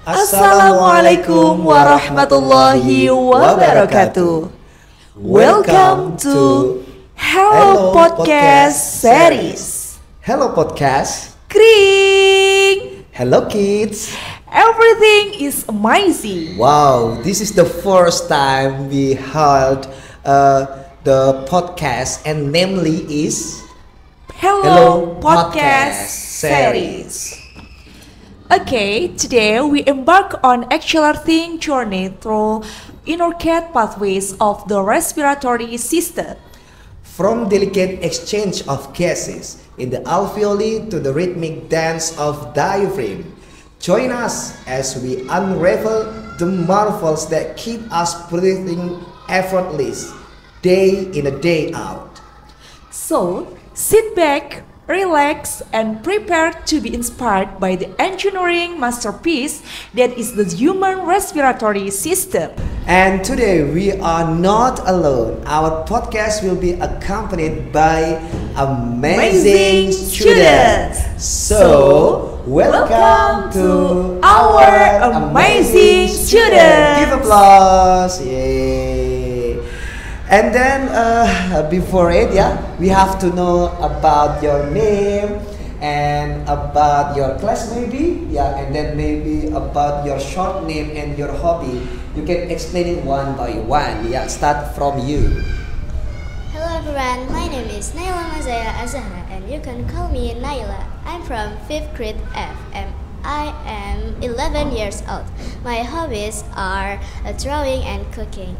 Assalamualaikum warahmatullahi wabarakatuh. Welcome to Hello Podcast Series. Hello Podcast. Kring. Hello kids. Everything is amazing. Wow, this is the first time we held the podcast, and namely is Hello Podcast Series. Okay, today we embark on accelerating journey through intricate pathways of the respiratory system. From delicate exchange of gases in the alveoli to the rhythmic dance of diaphragm. Join us as we unravel the marvels that keep us breathing effortless, day in and day out. So, sit back, relax, and prepare to be inspired by the engineering masterpiece that is the human respiratory system. And today we are not alone. Our podcast will be accompanied by amazing students. So, welcome to our amazing students. Give applause. Yay. And then before it, we have to know about your name and about your class maybe, and then maybe about your short name and your hobby. You can explain it one by one. Start from you. Hello everyone, my name is Naila Mazaya Azahra and you can call me Naila. I'm from 5th grade F and I am 11 years old. My hobbies are drawing and cooking.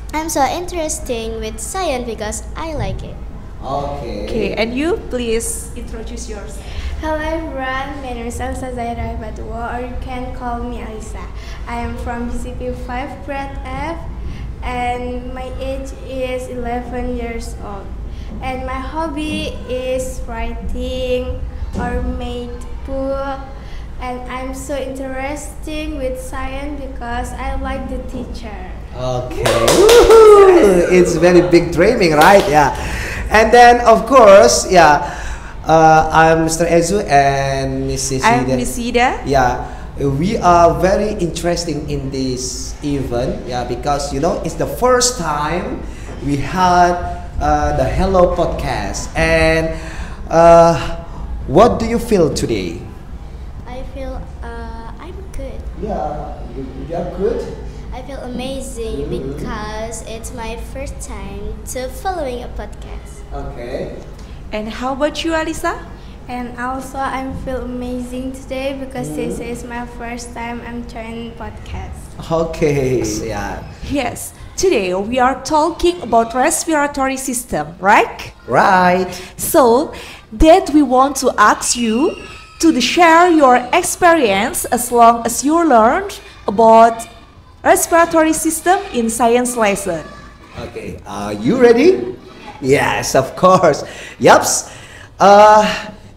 I'm so interested with science because I like it. Okay, and you please introduce yourself. Hello everyone, my name is Elsa Zaira Batuwa, or you can call me Alisa. I am from BCP 5 grade F and my age is 11 years old. And my hobby is writing or make book, and I'm so interested with science because I like the teacher. Okay, woohoo! It's very big dreaming, right? And then of course, I'm Mr. Ezu and Mrs. I'm Miss Ida. We are very interested in this event, because it's the first time we had the Hello Podcast. And what do you feel today? I feel I'm good. You are good. I feel amazing because it's my first time to following a podcast. Okay. And how about you, Alisa? And also I feel amazing today because this is my first time I'm joining podcast. Okay. Yes, today we are talking about respiratory system, right? Right. So that we want to ask you to share your experience as long as you learned about respiratory system in science lesson. Okay, are you ready? Yes, of course. Yups.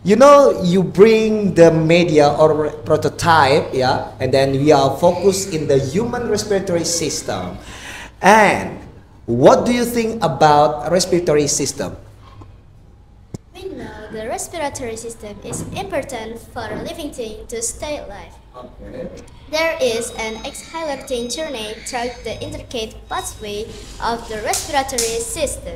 You bring the media or prototype, and then we are focused in the human respiratory system. And what do you think about respiratory system? We know the respiratory system is important for a living thing to stay alive. Okay. There is an exhilarating journey through the intricate pathway of the respiratory system.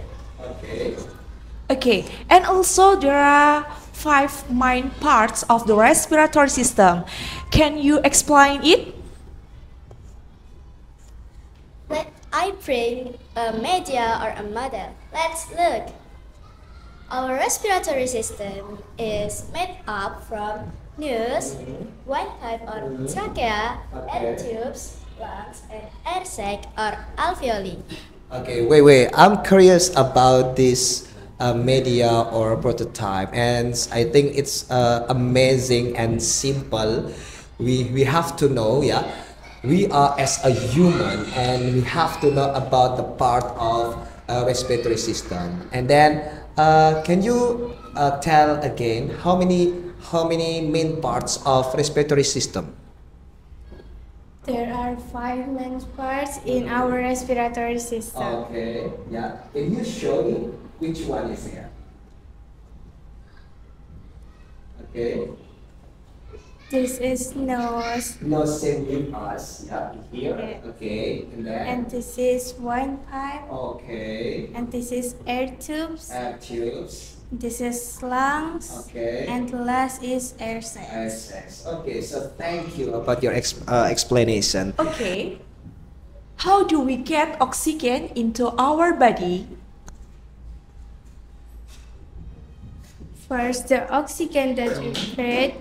Okay, and also there are 5 main parts of the respiratory system. Can you explain it? I bring a media or a model. Let's look. Our respiratory system is made up from nose, windpipe or trachea, air tubes, lungs, and air sac or alveoli. Okay, wait. I'm curious about this media or prototype, and I think it's amazing and simple. We have to know, we are as a human, and we have to know about the part of respiratory system. And then, can you tell again how many main parts of respiratory system? There are 5 main parts in our respiratory system. Okay, Can you show me which one is here? Okay. This is nose. No, same with us. Yeah, here. Yeah. Okay, and then. And this is wine pipe. Okay. And this is air tubes. Air tubes. This is lungs. Okay. And the last is air Air sacs. sacs. Okay, so thank you about your explanation. Okay. How do we get oxygen into our body? First, the oxygen that we breathe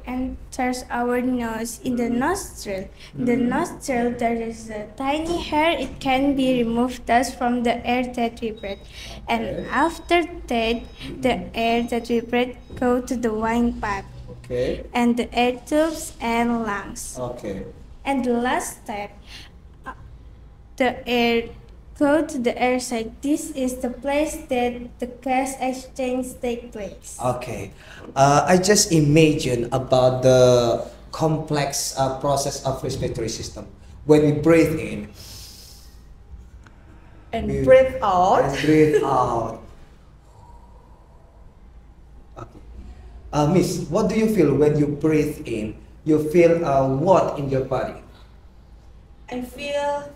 enters our nose in the nostril. In the nostril, there is a tiny hair. It can be removed thus from the air that we breathe. And after that, the air that we breathe go to the windpipe Okay. and the air tubes and lungs. Okay. And the last step, the air go to the air sac. This is the place that the gas exchange take place. Okay. I just imagine about the complex process of respiratory system. When we breathe in And we- breathe out. and breathe out. Okay. Miss, what do you feel when you breathe in? You feel what in your body? I feel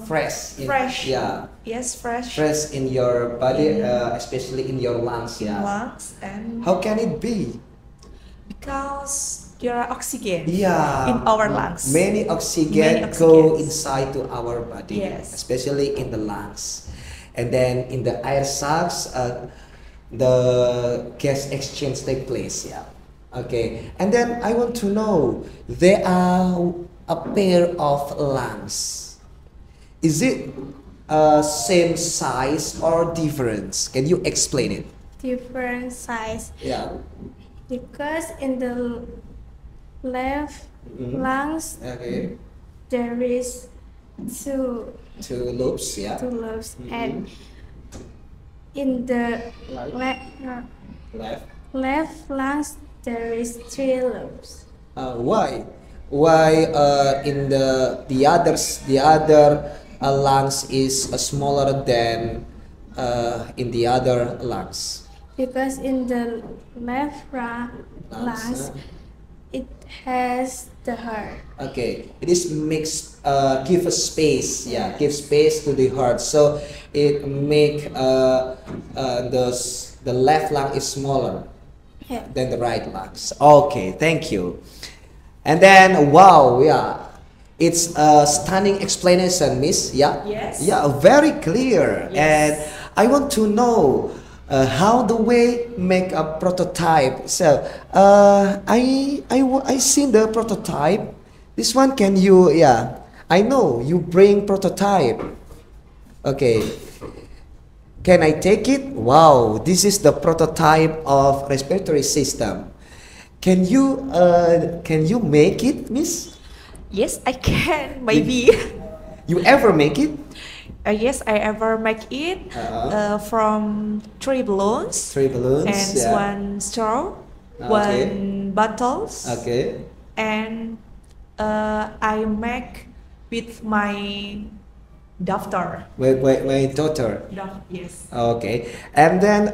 Fresh. fresh. Yeah. Yes, fresh. Fresh in your body, In- especially in your lungs. Yeah. Lungs and How can it be? because there are oxygen Yeah. in our lungs. Many oxygen Many go oxygens. inside to our body, Yes. especially in the lungs, and then in the air sacs, the gas exchange take place. Yeah. Okay. And then I want to know there are a pair of lungs. Is it same size or difference? Can you explain it? Different size Yeah. because in the left Mhm. lungs Okay. there is two Two lobes. Yeah. lobes Mhm. and in the Left. left lungs there is three lobes. Why? Why in the other lungs is smaller than in the other lungs? Because in the left lungs it has the heart. Okay, it is mixed. Give a space. Yeah, give space to the heart. So it make the left lung is smaller Yeah. than the right lungs. Okay, thank you. And then wow, yeah, it's a stunning explanation, Miss. Yeah. Yes. Yeah, very clear. Yes. And I want to know how the way make a prototype. So I seen the prototype. This one can you? Yeah, I know you bring prototype. Okay. Can I take it? Wow, this is the prototype of respiratory system. Can you make it, Miss? Yes, I can. Maybe. You ever make it? Yes, I ever make it from 3 balloons Three balloons. and yeah. 1 straw, Okay. 1 bottles, Okay. and I make with my daughter. Wait, my daughter. Yes. Okay. And then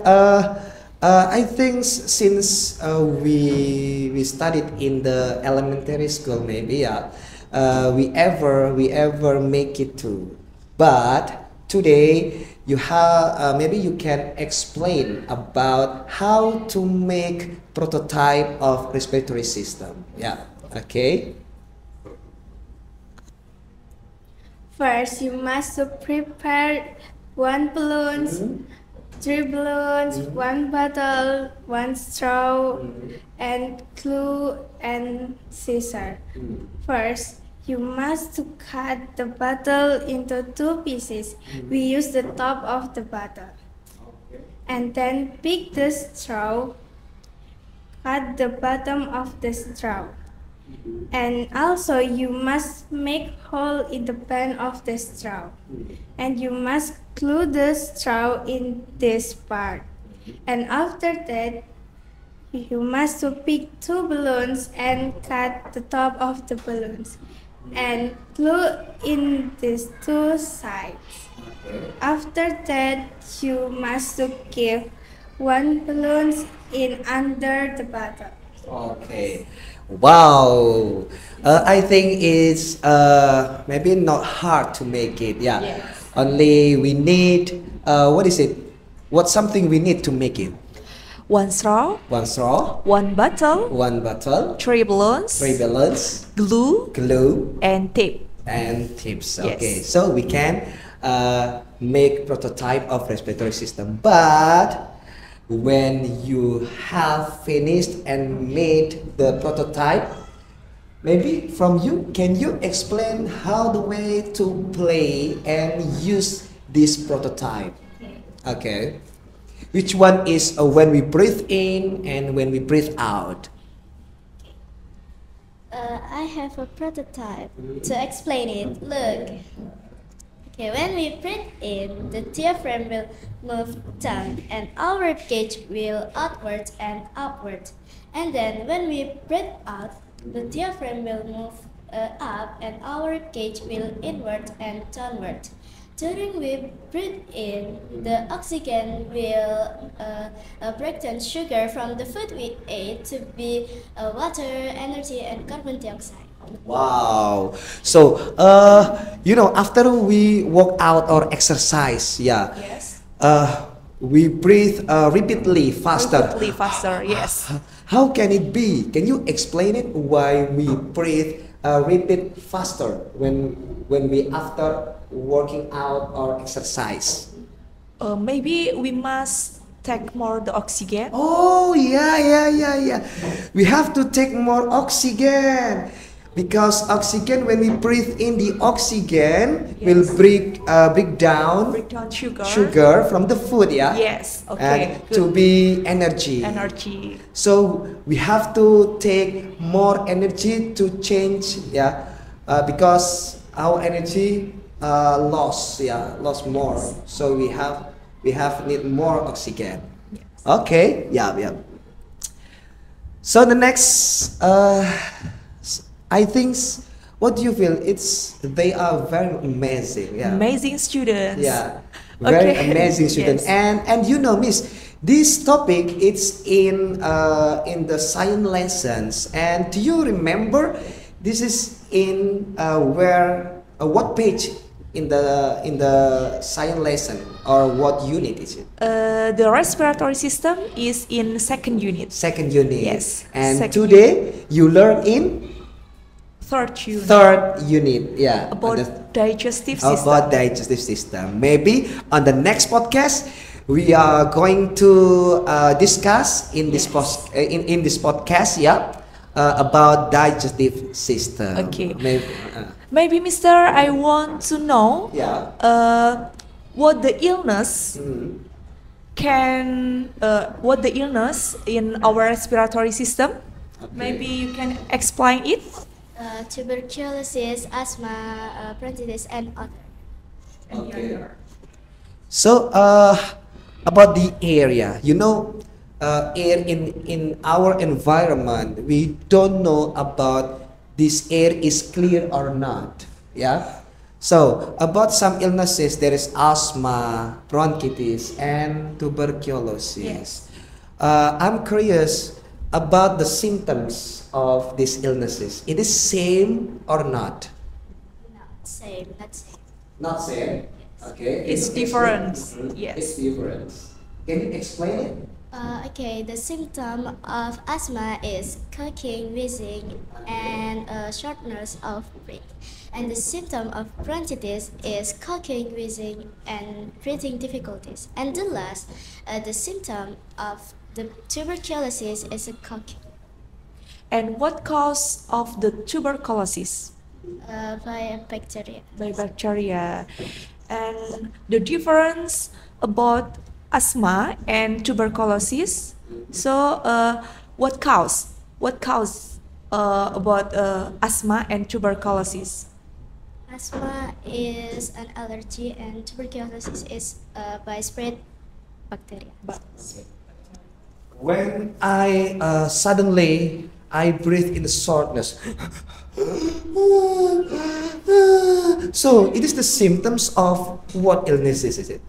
I think since we studied in the elementary school, maybe yeah, we ever make it too. But today you have maybe you can explain about how to make prototype of respiratory system. Yeah. Okay. First, you must prepare 1 balloons, 3 balloons, 1 bottle, 1 straw, and glue and scissor. First, you must cut the bottle into 2 pieces. We use the top of the bottle. And then pick the straw, cut the bottom of the straw. And also you must make hole in the pan of the straw. And you must glue the straw in this part. And after that, you must pick 2 balloons and cut the top of the balloons and glue in these 2 sides. After that, you must give one balloon in under the bottle. Okay. Wow. I think it's maybe not hard to make it. Yeah. Yes. Only we need what is it? What's something we need to make it? One straw, One straw, one bottle, one bottle, three balloons, three balloons, glue, glue, and tape. and tips. Yes. Okay, so we can make prototype of respiratory system. But when you have finished and made the prototype, maybe from you, can you explain how the way to play and use this prototype? Okay. Which one is when we breathe in and when we breathe out? I have a prototype to explain it. Look. Okay, when we breathe in, the diaphragm will move down and our ribcage will outward and upward. And then when we breathe out, the diaphragm will move up and our ribcage will inward and downward. During we breathe in, the oxygen will break down sugar from the food we ate to be water, energy, and carbon dioxide. Wow. So, after we walk out or exercise, yeah, Yes. we breathe repeatedly faster. Repeatedly faster, yes. How can it be? Can you explain it? Why we breathe repeat faster when we after working out or exercise? Maybe we must take more the oxygen. Oh yeah. We have to take more oxygen because oxygen when we breathe in the oxygen will Yes. break down Break down sugar. sugar from the food, yeah. Yes. And Okay. to Good. be energy. Energy. So we have to take more energy to change, yeah, because our energy lost more. So we have need more oxygen. Yes. Okay, yeah. So the next, I think, what do you feel? They are very amazing. Yeah. Amazing students. Yeah, very Okay. amazing student. Yes. And Miss, this topic it's in the science lessons. And do you remember this is in what page in the science lesson or what unit is it? The respiratory system is in second unit. Second unit. Yes, And second today you learn in Third unit. third unit. Yeah. About the- digestive system. about digestive system. Maybe on the next podcast we are going to discuss in this in this podcast, yeah, about digestive system. Okay. Maybe, Maybe, Mister, I want to know yeah. what the illness Mm. what the illness in our respiratory system. Okay. Maybe you can explain it. Tuberculosis, asthma, bronchitis, and other. Okay. So about the area, air in our environment, we don't know about this air is clear or not. Yeah. So about some illnesses, there is asthma, bronchitis, and tuberculosis. Yes. I'm curious about the symptoms of these illnesses. It is same or not? Not same, not same. Not same. Okay. It's Can you different. explain? Yes. It's different. Can you explain it? Okay, the symptom of asthma is coughing, wheezing, and shortness of breath. And the symptom of bronchitis is coughing, wheezing, and breathing difficulties. And the last, the symptom of the tuberculosis is a coughing. And what cause of the tuberculosis? By a bacteria. By bacteria. And the difference about asthma and tuberculosis. So, what cause about asthma and tuberculosis? Asthma is an allergy, and tuberculosis is by spread bacteria. But When I suddenly I breathe in the shortness. So it is the symptoms of what illnesses is it?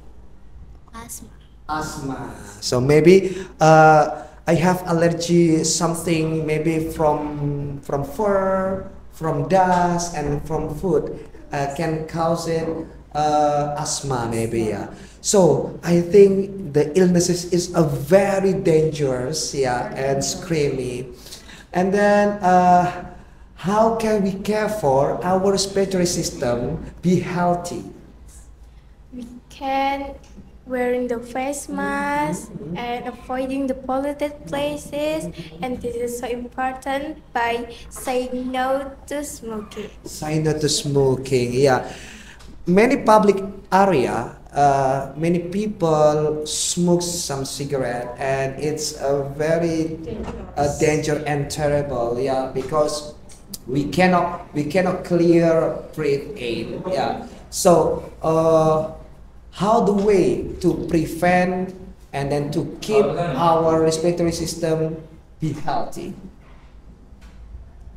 Asthma. Asthma. So maybe I have allergy something maybe from fur, from dust, and from food can cause it asthma maybe, yeah. So I think the illnesses is a very dangerous, yeah, and screamy. And then how can we care for our respiratory system be healthy? We can wearing the face mask and avoiding the polluted places, and this is so important by saying no to smoking. Say no to smoking, yeah. Many public area, many people smoke some cigarette, and it's a very danger and terrible, yeah, because we cannot clear breathe in, yeah. So how the way to prevent and then to keep our respiratory system be healthy?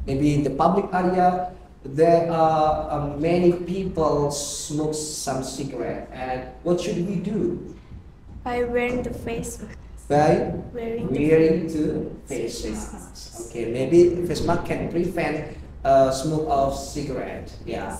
Maybe in the public area there are many people smoke some cigarette, and what should we do? By wearing the face mask. By Wearing wearing to face mask. Okay, maybe face mask can prevent smoke of cigarette. Yeah.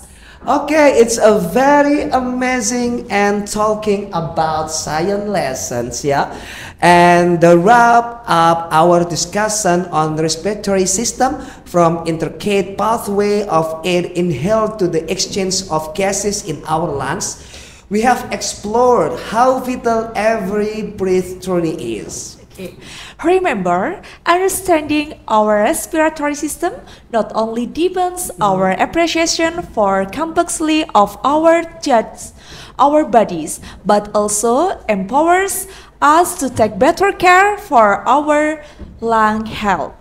Okay, it's a very amazing and talking about science lessons, yeah. And the wrap up our discussion on the respiratory system from intricate pathway of air inhaled to the exchange of gases in our lungs. We have explored how vital every breath truly is. Okay. Remember, understanding our respiratory system not only deepens our appreciation for complexity of our bodies, but also empowers us to take better care for our lung health.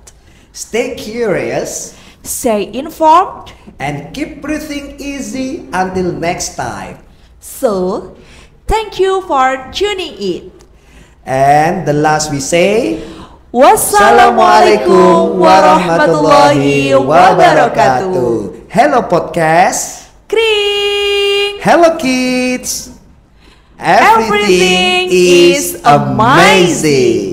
Stay curious Stay informed. and keep breathing easy until next time. So, thank you for tuning in. And the last we say, Wassalamualaikum warahmatullahi wabarakatuh. Hello podcast. Kring! Hello kids. Everything is amazing.